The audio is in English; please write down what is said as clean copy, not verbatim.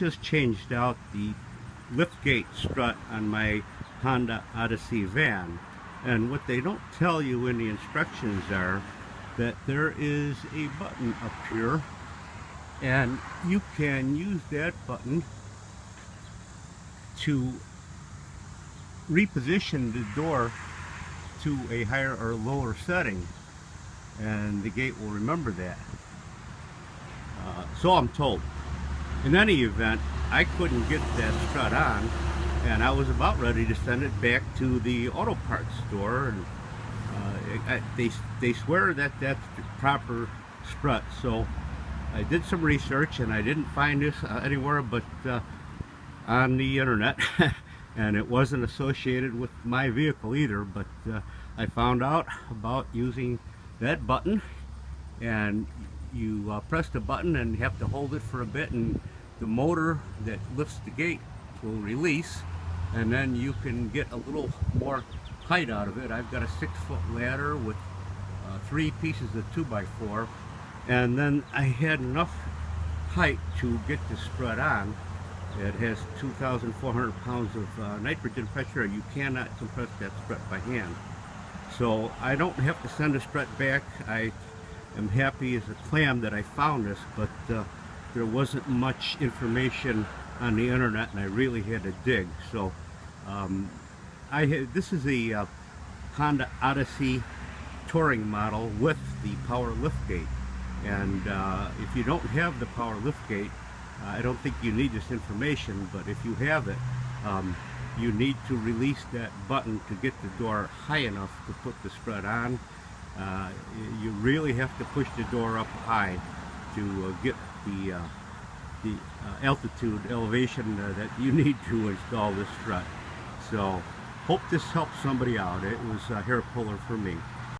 just changed out the liftgate strut on my Honda Odyssey van, and what they don't tell you in the instructions are that there is a button up here, and you can use that button to reposition the door to a higher or lower setting, and the gate will remember that. So I'm told. In any event, I couldn't get that strut on, and I was about ready to send it back to the auto parts store, and they swear that that's the proper strut. So I did some research, and I didn't find this anywhere but on the internet. And it wasn't associated with my vehicle either, but I found out about using that button, and you press the button and you have to hold it for a bit, and the motor that lifts the gate will release, and then you can get a little more height out of it. I've got a 6-foot ladder with 3 pieces of 2x4, and then I had enough height to get the strut on. It has 2,400 pounds of nitrogen pressure, and you cannot compress that strut by hand. So I don't have to send the strut back. I am happy as a clam that I found this, but there wasn't much information on the internet, and I really had to dig. So this is a Honda Odyssey touring model with the power liftgate, and if you don't have the power liftgate, I don't think you need this information, but if you have it, you need to release that button to get the door high enough to put the strut on. You really have to push the door up high to get the altitude, elevation that you need to install this strut. So hope this helps somebody out. It was a hair puller for me.